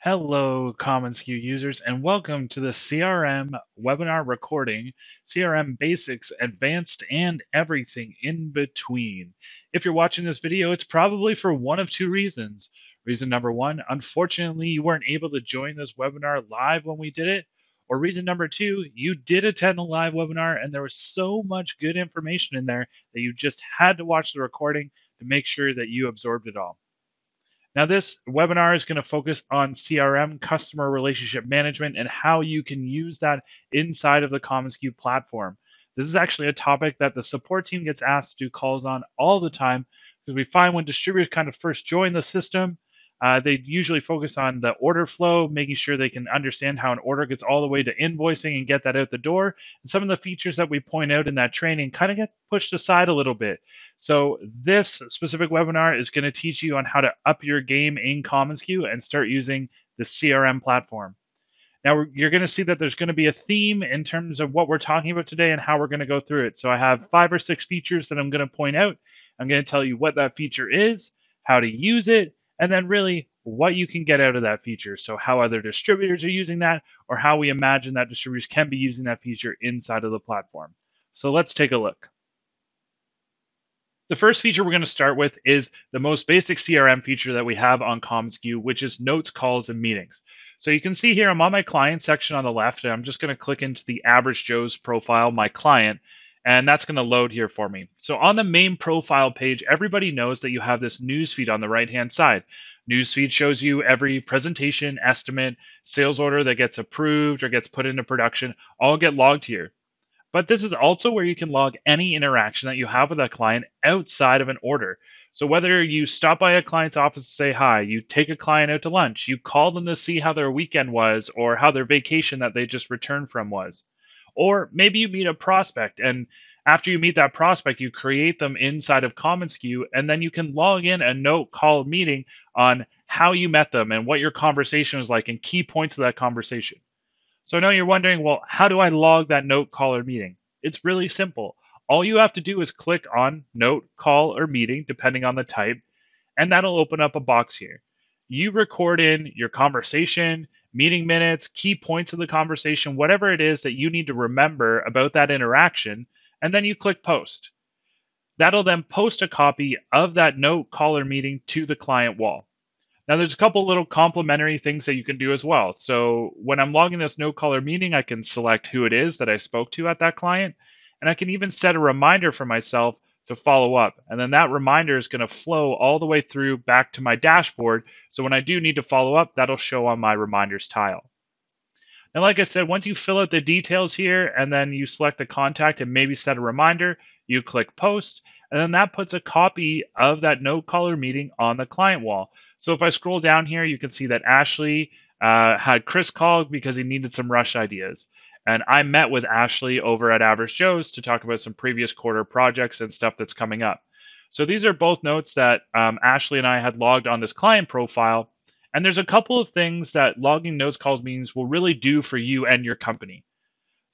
Hello, commonsku users, and welcome to the CRM webinar recording, CRM Basics, Advanced, and Everything in Between. If you're watching this video, it's probably for one of two reasons. Reason number one, unfortunately, you weren't able to join this webinar live when we did it. Or reason number two, you did attend a live webinar and there was so much good information in there that you just had to watch the recording to make sure that you absorbed it all. Now, this webinar is going to focus on CRM, customer relationship management, and how you can use that inside of the commonsku platform. This is actually a topic that the support team gets asked to do calls on all the time because we find when distributors kind of first join the system, they usually focus on the order flow, making sure they can understand how an order gets all the way to invoicing and get that out the door. And some of the features that we point out in that training kind of get pushed aside a little bit. So this specific webinar is going to teach you on how to up your game in commonsku and start using the CRM platform. Now you're going to see that there's going to be a theme in terms of what we're talking about today and how we're going to go through it. So I have 5 or 6 features that I'm going to point out. I'm going to tell you what that feature is, how to use it, and then really what you can get out of that feature. So how other distributors are using that, or how we imagine that distributors can be using that feature inside of the platform. So let's take a look. The first feature we're going to start with is the most basic CRM feature that we have on commonsku, which is notes, calls, and meetings. So you can see here, I'm on my client section on the left, and I'm just going to click into the average Joe's profile, my client, and that's going to load here for me. So on the main profile page, everybody knows that you have this newsfeed on the right-hand side. Newsfeed shows you every presentation, estimate, sales order that gets approved or gets put into production, all get logged here. But this is also where you can log any interaction that you have with a client outside of an order. So whether you stop by a client's office to say hi, you take a client out to lunch, you call them to see how their weekend was or how their vacation that they just returned from was. Or maybe you meet a prospect and after you meet that prospect, you create them inside of commonsku and then you can log in a note, call, meeting on how you met them and what your conversation was like and key points of that conversation. So I know you're wondering, well, how do I log that note, call, or meeting? It's really simple. All you have to do is click on note, call, or meeting, depending on the type, and that'll open up a box here. You record in your conversation, meeting minutes, key points of the conversation, whatever it is that you need to remember about that interaction, and then you click post. That'll then post a copy of that note, call, or meeting to the client wall. Now, there's a couple little complementary things that you can do as well. So when I'm logging this no caller meeting, I can select who it is that I spoke to at that client. And I can even set a reminder for myself to follow up. And then that reminder is going to flow all the way through back to my dashboard. So when I do need to follow up, that'll show on my reminders tile. Now, like I said, once you fill out the details here and then you select the contact and maybe set a reminder, you click post, and then that puts a copy of that no caller meeting on the client wall. So if I scroll down here, you can see that Ashley had Chris call because he needed some rush ideas. And I met with Ashley over at Average Joe's to talk about some previous quarter projects and stuff that's coming up. So these are both notes that Ashley and I had logged on this client profile. And there's a couple of things that logging notes, calls, meetings will really do for you and your company.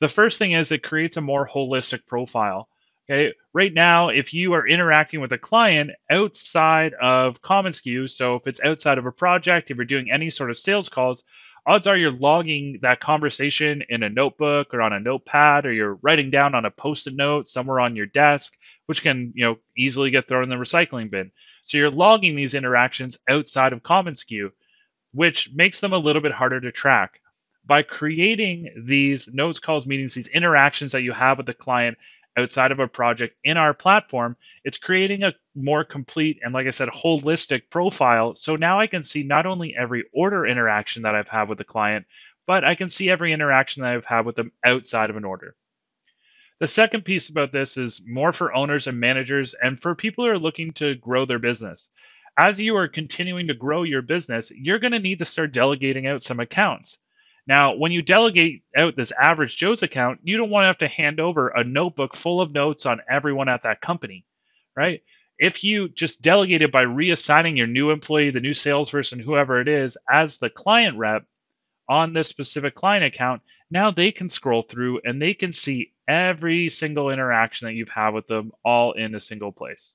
The first thing is it creates a more holistic profile. Okay, right now, if you are interacting with a client outside of commonsku, so if it's outside of a project, if you're doing any sort of sales calls, odds are you're logging that conversation in a notebook or on a notepad, or you're writing down on a post-it note somewhere on your desk, which can easily get thrown in the recycling bin. So you're logging these interactions outside of commonsku, which makes them a little bit harder to track. By creating these notes, calls, meetings, these interactions that you have with the client outside of a project in our platform, it's creating a more complete and, like I said, holistic profile. So now I can see not only every order interaction that I've had with the client, but I can see every interaction that I've had with them outside of an order. The second piece about this is more for owners and managers and for people who are looking to grow their business. As you are continuing to grow your business, you're going to need to start delegating out some accounts. Now, when you delegate out this average Joe's account, you don't want to have to hand over a notebook full of notes on everyone at that company, right? If you just delegate it by reassigning your new employee, the new salesperson, whoever it is, as the client rep on this specific client account, now they can scroll through and they can see every single interaction that you've had with them all in a single place.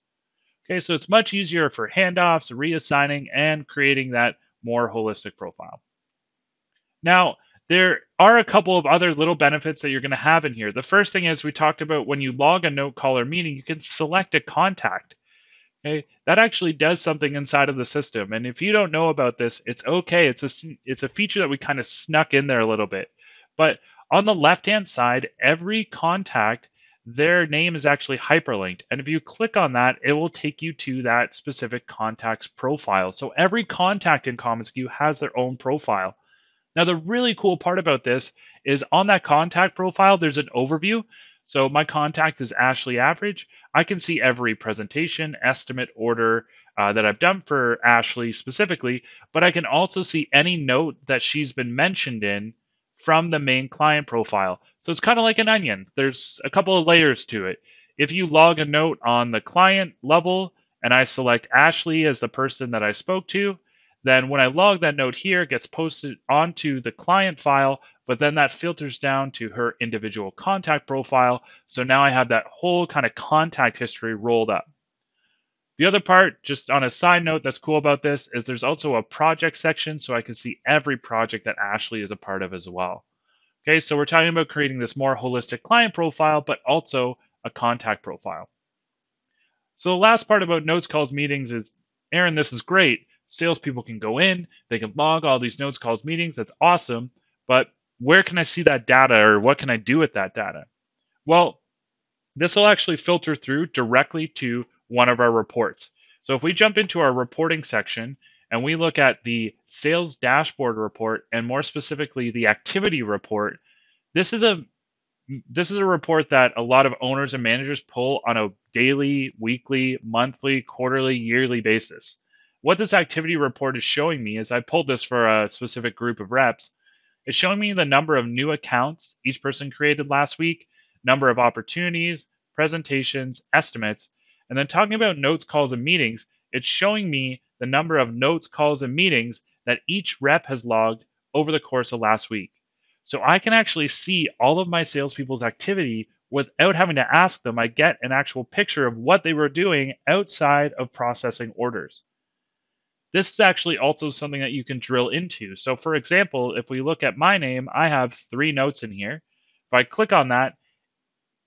Okay, so it's much easier for handoffs, reassigning, and creating that more holistic profile. Now, there are a couple of other little benefits that you're going to have in here. The first thing is we talked about when you log a note call or meeting, you can select a contact. Okay, that actually does something inside of the system. And if you don't know about this, it's okay. It's a feature that we kind of snuck in there a little bit. But on the left-hand side, every contact, their name is actually hyperlinked. And if you click on that, it will take you to that specific contact's profile. So every contact in commonsku has their own profile. Now, the really cool part about this is on that contact profile, there's an overview. So my contact is Ashley Average. I can see every presentation, estimate, order that I've done for Ashley specifically, but I can also see any note that she's been mentioned in from the main client profile. So it's kind of like an onion. There's a couple of layers to it. If you log a note on the client level and I select Ashley as the person that I spoke to, then when I log that note here, it gets posted onto the client file, but then that filters down to her individual contact profile. So now I have that whole kind of contact history rolled up. The other part, just on a side note that's cool about this, is there's also a project section, so I can see every project that Ashley is a part of as well. Okay, so we're talking about creating this more holistic client profile, but also a contact profile. So the last part about notes, calls, meetings is, Aaron, this is great. Salespeople can go in, they can log all these notes, calls, meetings. That's awesome. But where can I see that data, or what can I do with that data? Well, this will actually filter through directly to one of our reports. So if we jump into our reporting section and we look at the sales dashboard report, and more specifically the activity report, this is a report that a lot of owners and managers pull on a daily, weekly, monthly, quarterly, yearly basis. What this activity report is showing me is, I pulled this for a specific group of reps. It's showing me the number of new accounts each person created last week, number of opportunities, presentations, estimates, and then talking about notes, calls, and meetings, it's showing me the number of notes, calls, and meetings that each rep has logged over the course of last week. So I can actually see all of my salespeople's activity without having to ask them. I get an actual picture of what they were doing outside of processing orders. This is actually also something that you can drill into. So for example, if we look at my name, I have 3 notes in here. If I click on that,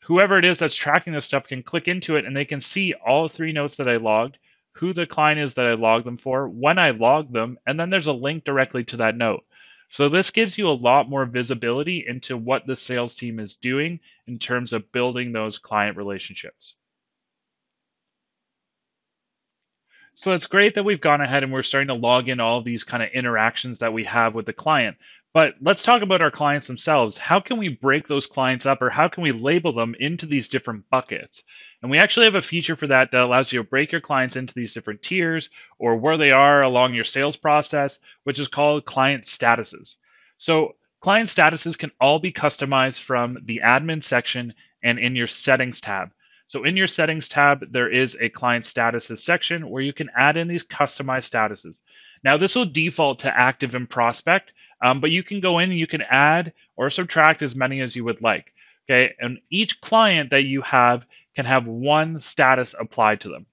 whoever it is that's tracking this stuff can click into it and they can see all 3 notes that I logged, who the client is that I logged them for, when I logged them, and then there's a link directly to that note. So this gives you a lot more visibility into what the sales team is doing in terms of building those client relationships. So it's great that we've gone ahead and we're starting to log in all of these kind of interactions that we have with the client. But let's talk about our clients themselves. How can we break those clients up, or how can we label them into these different buckets? And we actually have a feature for that that allows you to break your clients into these different tiers, or where they are along your sales process, which is called client statuses. So client statuses can all be customized from the admin section and in your settings tab. So in your settings tab, there is a client statuses section where you can add in these customized statuses. Now this will default to active and prospect, but you can go in and you can add or subtract as many as you would like. Okay, and each client that you have can have one status applied to them.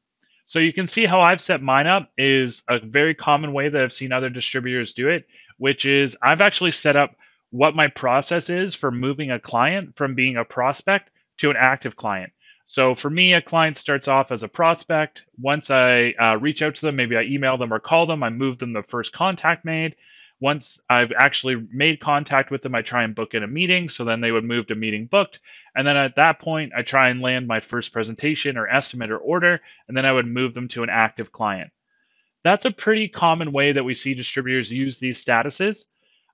So you can see how I've set mine up is a very common way that I've seen other distributors do it, which is I've actually set up what my process is for moving a client from being a prospect to an active client. So for me, a client starts off as a prospect. Once I reach out to them, maybe I email them or call them, I move them the first contact made. Once I've actually made contact with them, I try and book in a meeting. So then they would move to meeting booked. And then at that point, I try and land my first presentation or estimate or order, and then I would move them to an active client. That's a pretty common way that we see distributors use these statuses.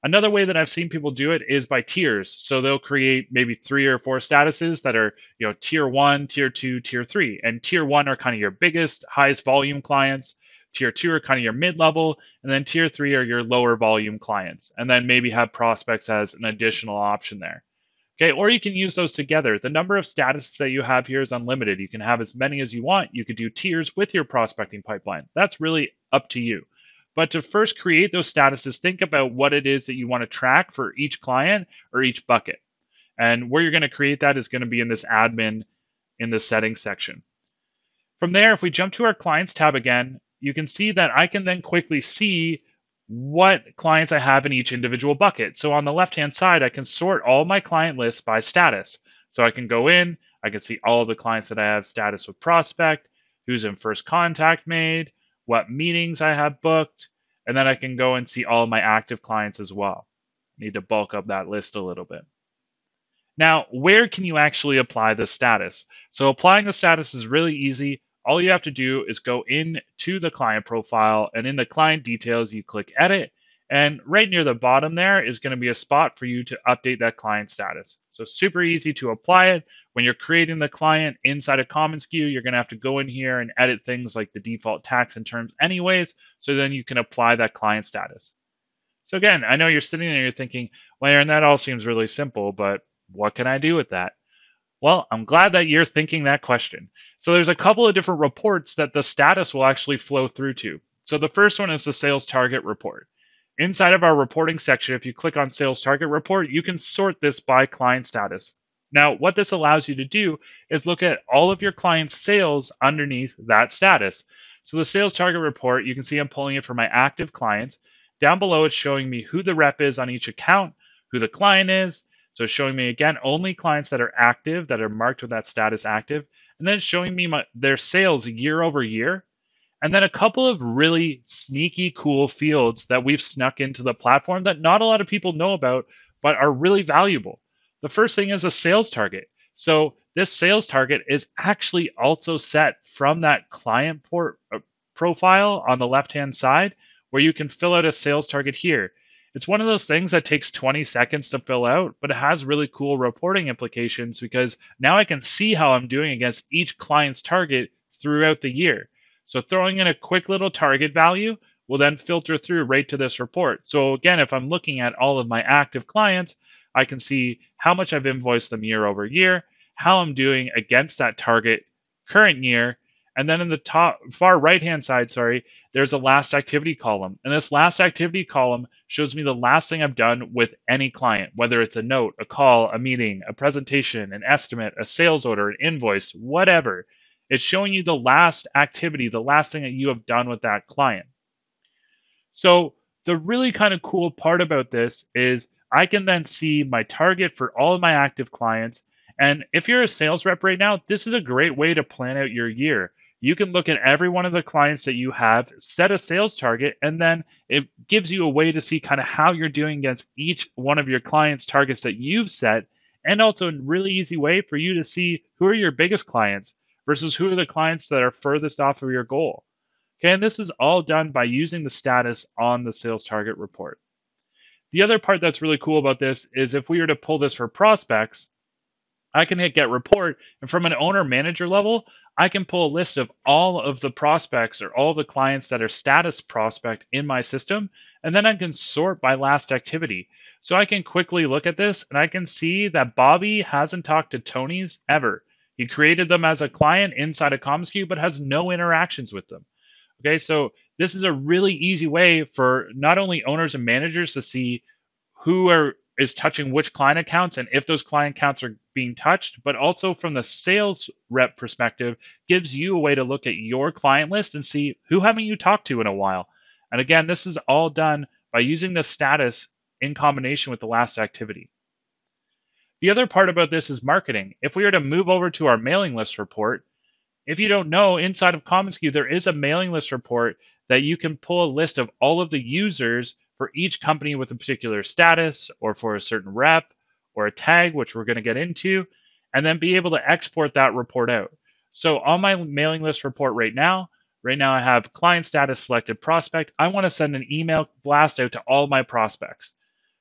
Another way that I've seen people do it is by tiers. So they'll create maybe 3 or 4 statuses that are, tier 1, tier 2, tier 3. And tier 1 are kind of your biggest, highest volume clients. Tier 2 are kind of your mid-level, and then tier 3 are your lower volume clients. And then maybe have prospects as an additional option there. Okay, or you can use those together. The number of statuses that you have here is unlimited. You can have as many as you want. You could do tiers with your prospecting pipeline. That's really up to you. But to first create those statuses, think about what it is that you want to track for each client or each bucket. And where you're going to create that is going to be in this admin in the settings section. From there, if we jump to our clients tab again, you can see that I can then quickly see what clients I have in each individual bucket. So on the left-hand side, I can sort all my client lists by status. So I can go in, I can see all of the clients that I have status with prospect, who's in first contact made, what meetings I have booked, and then I can go and see all of my active clients as well. Need to bulk up that list a little bit. Now, where can you actually apply the status? So applying the status is really easy. All you have to do is go into the client profile, and in the client details, you click edit. And right near the bottom there is going to be a spot for you to update that client status. So super easy to apply it. When you're creating the client inside of commonsku, you're going to have to go in here and edit things like the default tags and terms anyways, so then you can apply that client status. So again, I know you're sitting there, you're thinking, well, Aaron, that all seems really simple, but what can I do with that? Well, I'm glad that you're thinking that question. So there's a couple of different reports that the status will actually flow through to. So the first one is the sales target report. Inside of our reporting section, if you click on sales target report, you can sort this by client status. Now, what this allows you to do is look at all of your clients' sales underneath that status. So the sales target report, you can see I'm pulling it for my active clients. Down below, it's showing me who the rep is on each account, who the client is. So it's showing me, again, only clients that are active, that are marked with that status active. And then it's showing me their sales year over year. And then a couple of really sneaky, cool fields that we've snuck into the platform that not a lot of people know about, but are really valuable. The first thing is a sales target. So this sales target is actually also set from that client profile on the left-hand side, where you can fill out a sales target here. It's one of those things that takes 20 seconds to fill out, but it has really cool reporting implications because now I can see how I'm doing against each client's target throughout the year. So throwing in a quick little target value will then filter through right to this report. So again, if I'm looking at all of my active clients, I can see how much I've invoiced them year over year, how I'm doing against that target current year, and then in the top far right-hand side, there's a last activity column. And this last activity column shows me the last thing I've done with any client, whether it's a note, a call, a meeting, a presentation, an estimate, a sales order, an invoice, whatever. It's showing you the last activity, the last thing that you have done with that client. So the really kind of cool part about this is I can then see my target for all of my active clients. And if you're a sales rep right now, this is a great way to plan out your year. You can look at every one of the clients that you have, set a sales target, and then it gives you a way to see kind of how you're doing against each one of your clients' targets that you've set, and also a really easy way for you to see who are your biggest clients versus who are the clients that are furthest off of your goal. Okay, and this is all done by using the status on the sales target report. The other part that's really cool about this is if we were to pull this for prospects, I can hit get report, and from an owner manager level, I can pull a list of all of the prospects or all the clients that are status prospect in my system, and then I can sort by last activity. So I can quickly look at this and I can see that Bobby hasn't talked to Tony's ever. He created them as a client inside of commonsku, but has no interactions with them. Okay, so this is a really easy way for not only owners and managers to see who is touching which client accounts and if those client accounts are being touched, but also from the sales rep perspective, gives you a way to look at your client list and see who haven't you talked to in a while. And again, this is all done by using the status in combination with the last activity. The other part about this is marketing. If we were to move over to our mailing list report, if you don't know, inside of commonsku, there is a mailing list report that you can pull a list of all of the users for each company with a particular status or for a certain rep or a tag, which we're going to get into, and then be able to export that report out. So on my mailing list report right now I have client status selected prospect. I want to send an email blast out to all my prospects.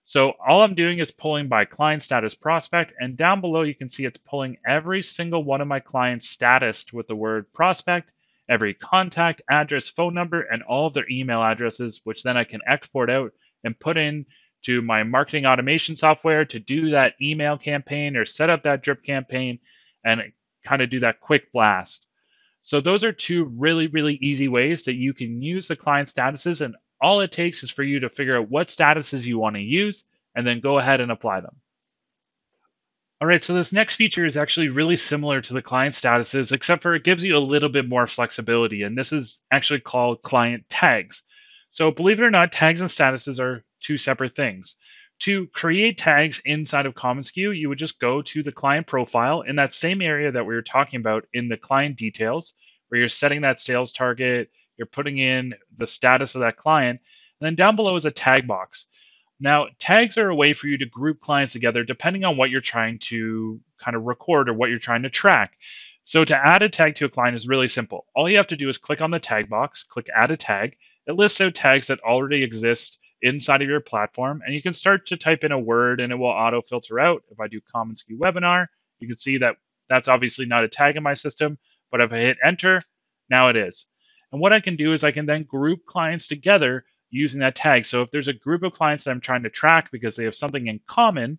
So all I'm doing is pulling by client status prospect, and down below you can see it's pulling every single one of my clients statused with the word prospect, every contact, address, phone number, and all of their email addresses, which then I can export out and put in to my marketing automation software to do that email campaign or set up that drip campaign and kind of do that quick blast. So those are two really, really easy ways that you can use the client statuses, and all it takes is for you to figure out what statuses you want to use and then go ahead and apply them. All right, so this next feature is actually really similar to the client statuses, except for it gives you a little bit more flexibility, and this is actually called client tags. So believe it or not, tags and statuses are two separate things. To create tags inside of commonsku, you would just go to the client profile in that same area that we were talking about in the client details, where you're setting that sales target, you're putting in the status of that client, and then down below is a tag box. Now, tags are a way for you to group clients together depending on what you're trying to kind of record or what you're trying to track. So, to add a tag to a client is really simple. All you have to do is click on the tag box, click add a tag. It lists out tags that already exist inside of your platform, and you can start to type in a word and it will auto filter out. If I do commonsku webinar, you can see that that's obviously not a tag in my system, but if I hit enter, now it is. And what I can do is I can then group clients together using that tag. So if there's a group of clients that I'm trying to track because they have something in common,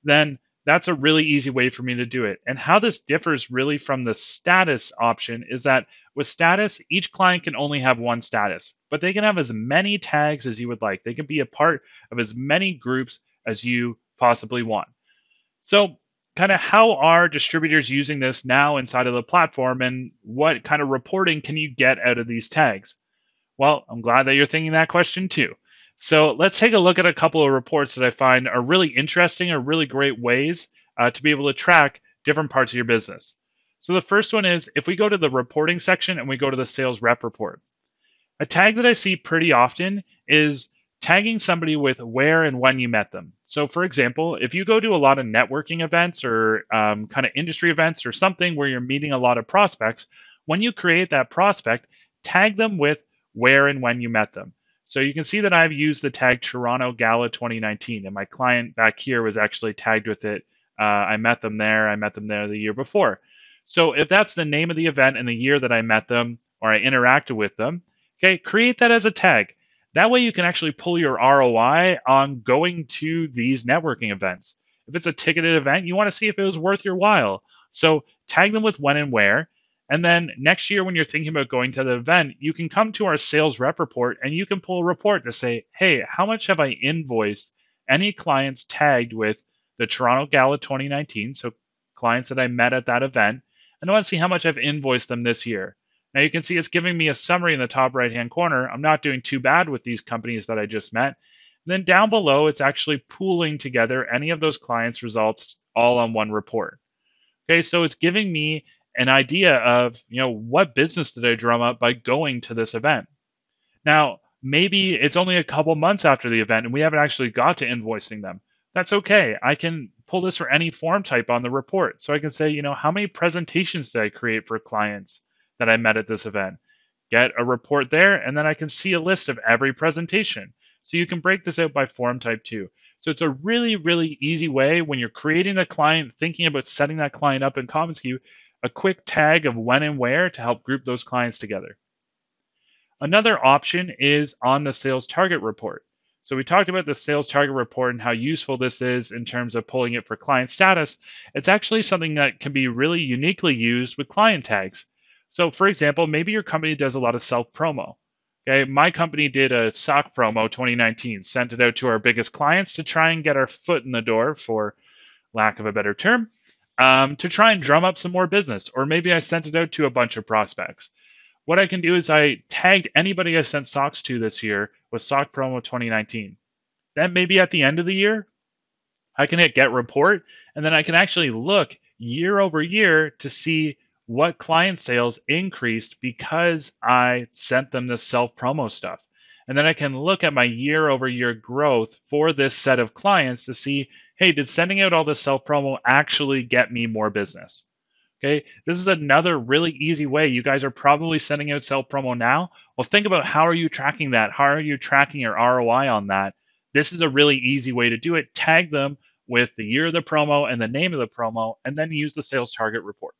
then that's a really easy way for me to do it. And how this differs really from the status option is that with status, each client can only have one status, but they can have as many tags as you would like. They can be a part of as many groups as you possibly want. So, kind of how are distributors using this now inside of the platform, and what kind of reporting can you get out of these tags? Well, I'm glad that you're thinking that question too. So let's take a look at a couple of reports that I find are really interesting or really great ways to be able to track different parts of your business. So the first one is if we go to the reporting section and we go to the sales rep report, a tag that I see pretty often is tagging somebody with where and when you met them. So, for example, if you go to a lot of networking events or kind of industry events or something where you're meeting a lot of prospects, when you create that prospect, tag them with where and when you met them. So you can see that I've used the tag Toronto Gala 2019, and my client back here was actually tagged with it. I met them there. I met them there the year before. So if that's the name of the event and the year that I met them or I interacted with them, okay, create that as a tag. That way you can actually pull your ROI on going to these networking events. If it's a ticketed event, you want to see if it was worth your while. So tag them with when and where. And then next year, when you're thinking about going to the event, you can come to our sales rep report and you can pull a report to say, hey, how much have I invoiced any clients tagged with the Toronto Gala 2019? So clients that I met at that event. And I want to see how much I've invoiced them this year. Now you can see it's giving me a summary in the top right-hand corner. I'm not doing too bad with these companies that I just met. And then down below, it's actually pooling together any of those clients' results all on one report. Okay, so it's giving me an idea of, what business did I drum up by going to this event? Now, maybe it's only a couple months after the event and we haven't actually got to invoicing them. That's okay. I can pull this for any form type on the report. So I can say, how many presentations did I create for clients that I met at this event? Get a report there, and then I can see a list of every presentation. So you can break this out by form type too. So it's a really, really easy way when you're creating a client, thinking about setting that client up in commonsku, a quick tag of when and where to help group those clients together. Another option is on the sales target report. So we talked about the sales target report and how useful this is in terms of pulling it for client status. It's actually something that can be really uniquely used with client tags. So for example, maybe your company does a lot of self-promo. Okay, my company did a sock promo 2019, sent it out to our biggest clients to try and get our foot in the door, for lack of a better term, to try and drum up some more business. Or maybe I sent it out to a bunch of prospects. What I can do is I tagged anybody I sent socks to this year with Sock Promo 2019. Then maybe at the end of the year, I can hit Get Report, and then I can actually look year over year to see what client sales increased because I sent them this self-promo stuff. And then I can look at my year over year growth for this set of clients to see, hey, did sending out all this self-promo actually get me more business? Okay, this is another really easy way. You guys are probably sending out self-promo now. Well, think about how are you tracking that? How are you tracking your ROI on that? This is a really easy way to do it. Tag them with the year of the promo and the name of the promo, and then use the sales target report.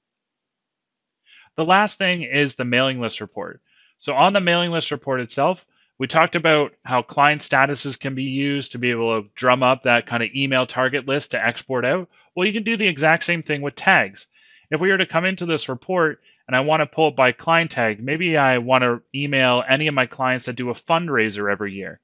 The last thing is the mailing list report. So on the mailing list report itself, we talked about how client statuses can be used to be able to drum up that kind of email target list to export out. Well, you can do the exact same thing with tags. If we were to come into this report and I want to pull it by client tag, maybe I want to email any of my clients that do a fundraiser every year.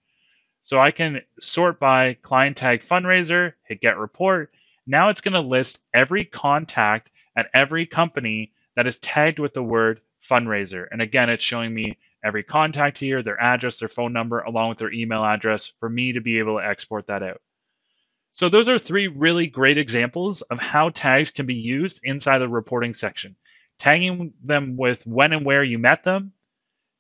So I can sort by client tag fundraiser, hit get report. Now it's going to list every contact at every company that is tagged with the word fundraiser. And again, it's showing me every contact here, their address, their phone number, along with their email address for me to be able to export that out. So those are three really great examples of how tags can be used inside the reporting section. Tagging them with when and where you met them,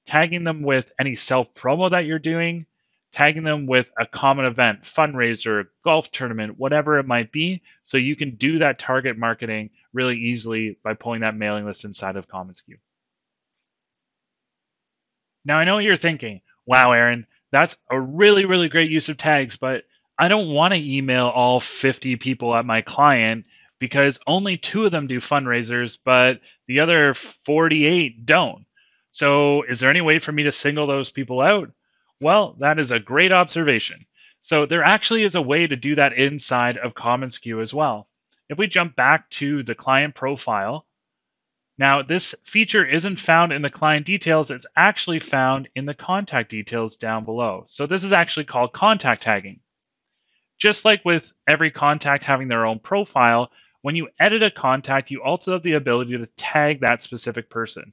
tagging them with any self-promo that you're doing, tagging them with a common event, fundraiser, golf tournament, whatever it might be, so you can do that target marketing really easily by pulling that mailing list inside of commonsku. Now, I know what you're thinking. Wow, Aaron, that's a really, really great use of tags, but I don't want to email all 50 people at my client because only 2 of them do fundraisers, but the other 48 don't. So is there any way for me to single those people out? Well, that is a great observation. So there actually is a way to do that inside of commonsku as well. If we jump back to the client profile, now this feature isn't found in the client details, it's actually found in the contact details down below. So this is actually called contact tagging. Just like with every contact having their own profile, when you edit a contact, you also have the ability to tag that specific person.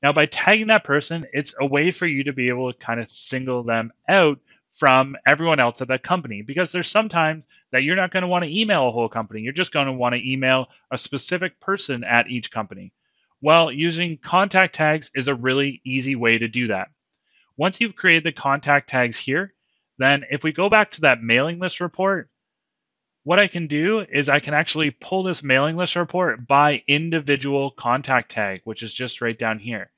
Now, by tagging that person, it's a way for you to be able to kind of single them out from everyone else at that company, because there's sometimes that you're not going to want to email a whole company. You're just going to want to email a specific person at each company. Well, using contact tags is a really easy way to do that. Once you've created the contact tags here, then if we go back to that mailing list report, what I can do is I can actually pull this mailing list report by individual contact tag, which is just right down here.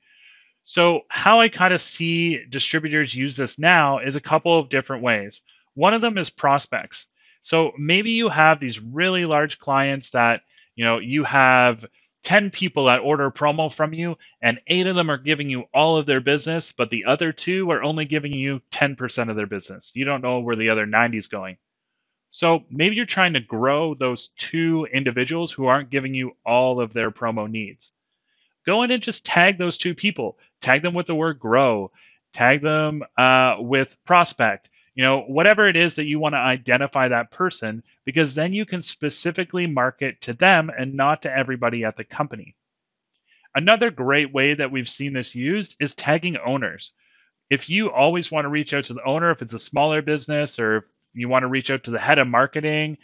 So how I kind of see distributors use this now is a couple of different ways. One of them is prospects. So maybe you have these really large clients that, you have 10 people that order a promo from you and 8 of them are giving you all of their business, but the other 2 are only giving you 10% of their business. You don't know where the other 90 is going. So maybe you're trying to grow those 2 individuals who aren't giving you all of their promo needs. Go in and just tag those 2 people. Tag them with the word grow. Tag them with prospect. Whatever it is that you want to identify that person, because then you can specifically market to them and not to everybody at the company. Another great way that we've seen this used is tagging owners. If you always want to reach out to the owner, if it's a smaller business, or if you want to reach out to the head of marketing,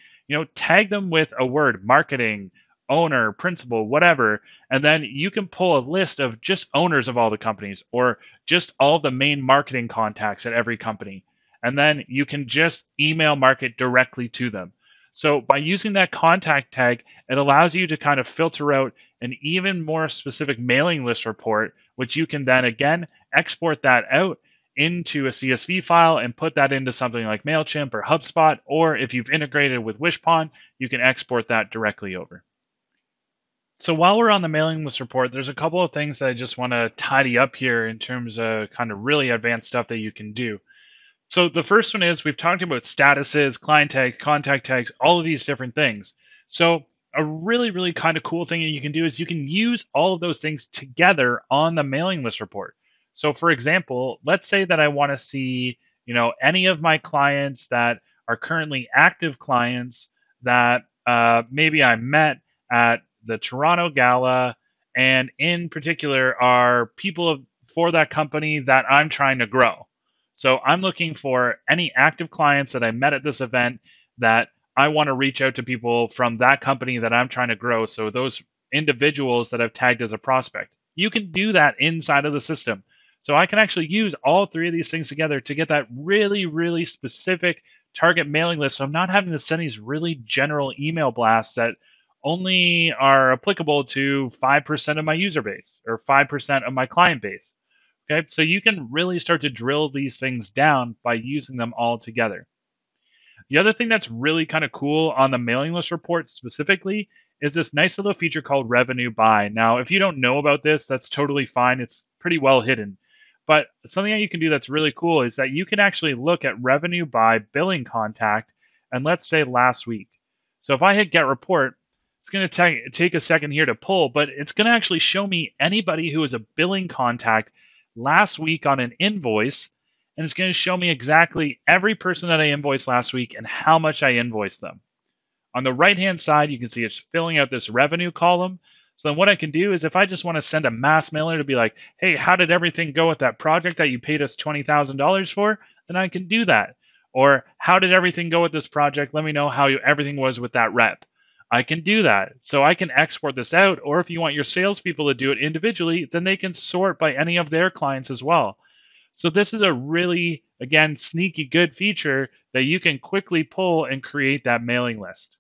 tag them with a word, marketing, owner, principal, whatever, and then you can pull a list of just owners of all the companies or just all the main marketing contacts at every company. And then you can just email market directly to them. So by using that contact tag, it allows you to kind of filter out an even more specific mailing list report, which you can then again export that out into a CSV file and put that into something like MailChimp or HubSpot, or if you've integrated with Wishpond, you can export that directly over. So while we're on the mailing list report, there's a couple of things that I just want to tidy up here in terms of kind of really advanced stuff that you can do. So the first one is we've talked about statuses, client tags, contact tags, all of these different things. So a really, really kind of cool thing that you can do is you can use all of those things together on the mailing list report. So for example, let's say that I want to see, any of my clients that are currently active clients that maybe I met at the Toronto Gala, and in particular are people for that company that I'm trying to grow. So I'm looking for any active clients that I met at this event that I want to reach out to people from that company that I'm trying to grow. So those individuals that I've tagged as a prospect. You can do that inside of the system. So I can actually use all 3 of these things together to get that really, really specific target mailing list. So I'm not having to send these really general email blasts that only are applicable to 5% of my user base or 5% of my client base. Okay, so you can really start to drill these things down by using them all together. The other thing that's really kind of cool on the mailing list report specifically is this nice little feature called revenue by. Now, if you don't know about this, that's totally fine. It's pretty well hidden. But something that you can do that's really cool is that you can actually look at revenue by billing contact, and let's say last week. So if I hit get report, it's going to take a second here to pull, but it's going to actually show me anybody who is a billing contact last week on an invoice, and it's going to show me exactly every person that I invoiced last week and how much I invoiced them. On the right-hand side, you can see it's filling out this revenue column. So then what I can do is if I just want to send a mass mailer to be like, hey, how did everything go with that project that you paid us $20,000 for? Then I can do that. Or how did everything go with this project? Let me know how everything was with that rep. I can do that. So I can export this out. Or if you want your salespeople to do it individually, then they can sort by any of their clients as well. So this is a really, again, sneaky good feature that you can quickly pull and create that mailing list.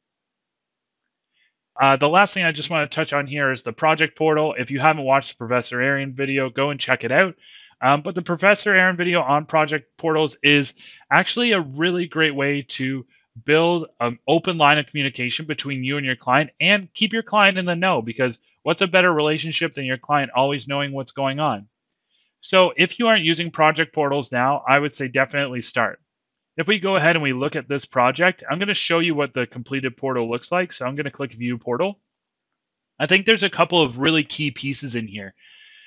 The last thing I just want to touch on here is the project portal. If you haven't watched the Professor Aaron video, go and check it out. But the Professor Aaron video on project portals is actually a really great way to build an open line of communication between you and your client and keep your client in the know, because what's a better relationship than your client always knowing what's going on? So if you aren't using project portals now, I would say definitely start. If we go ahead and we look at this project, I'm going to show you what the completed portal looks like. So I'm going to click View Portal. I think there's a couple of really key pieces in here.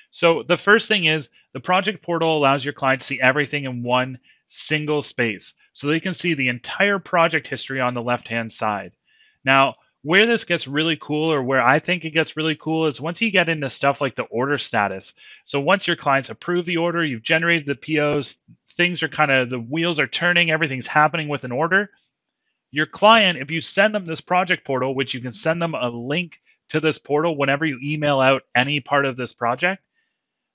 So the first thing is the project portal allows your client to see everything in one single space. So they can see the entire project history on the left-hand side. Now, where this gets really cool, or where I think it gets really cool, is once you get into stuff like the order status. So once your clients approve the order, you've generated the POs, things are the wheels are turning, everything's happening with an order. Your client, if you send them this project portal, which you can send them a link to this portal whenever you email out any part of this project,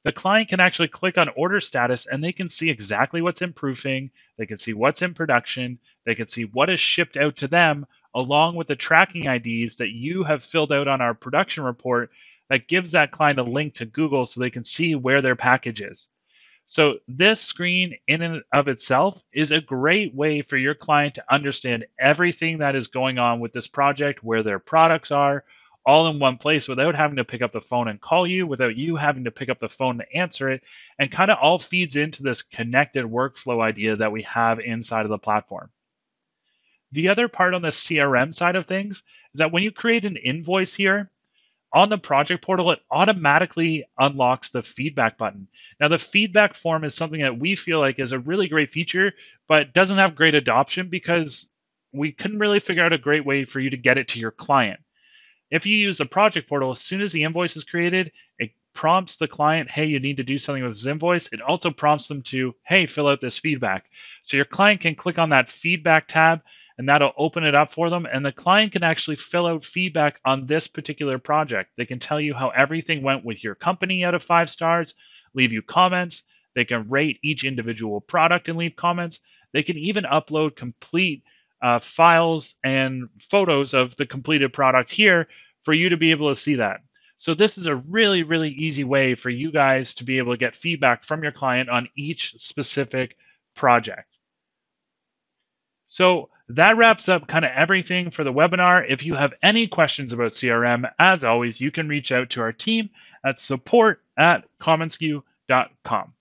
the client can actually click on order status and they can see exactly what's in proofing, they can see what's in production, they can see what is shipped out to them, along with the tracking IDs that you have filled out on our production report that gives that client a link to Google so they can see where their package is. So this screen in and of itself is a great way for your client to understand everything that is going on with this project, where their products are, all in one place without having to pick up the phone and call you, without you having to pick up the phone to answer it, and all feeds into this connected workflow idea that we have inside of the platform. The other part on the CRM side of things is that when you create an invoice here, on the project portal, it automatically unlocks the feedback button. Now, the feedback form is something that we feel like is a really great feature, but doesn't have great adoption because we couldn't really figure out a great way for you to get it to your client. If you use the project portal, as soon as the invoice is created, it prompts the client, hey, you need to do something with this invoice. It also prompts them to, hey, fill out this feedback. So your client can click on that feedback tab, and that'll open it up for them. And the client can actually fill out feedback on this particular project. They can tell you how everything went with your company out of 5 stars, leave you comments. They can rate each individual product and leave comments. They can even upload complete files and photos of the completed product here for you to be able to see that. So this is a really, really easy way for you guys to be able to get feedback from your client on each specific project. So that wraps up everything for the webinar. If you have any questions about CRM, as always, you can reach out to our team at support@commonsku.com.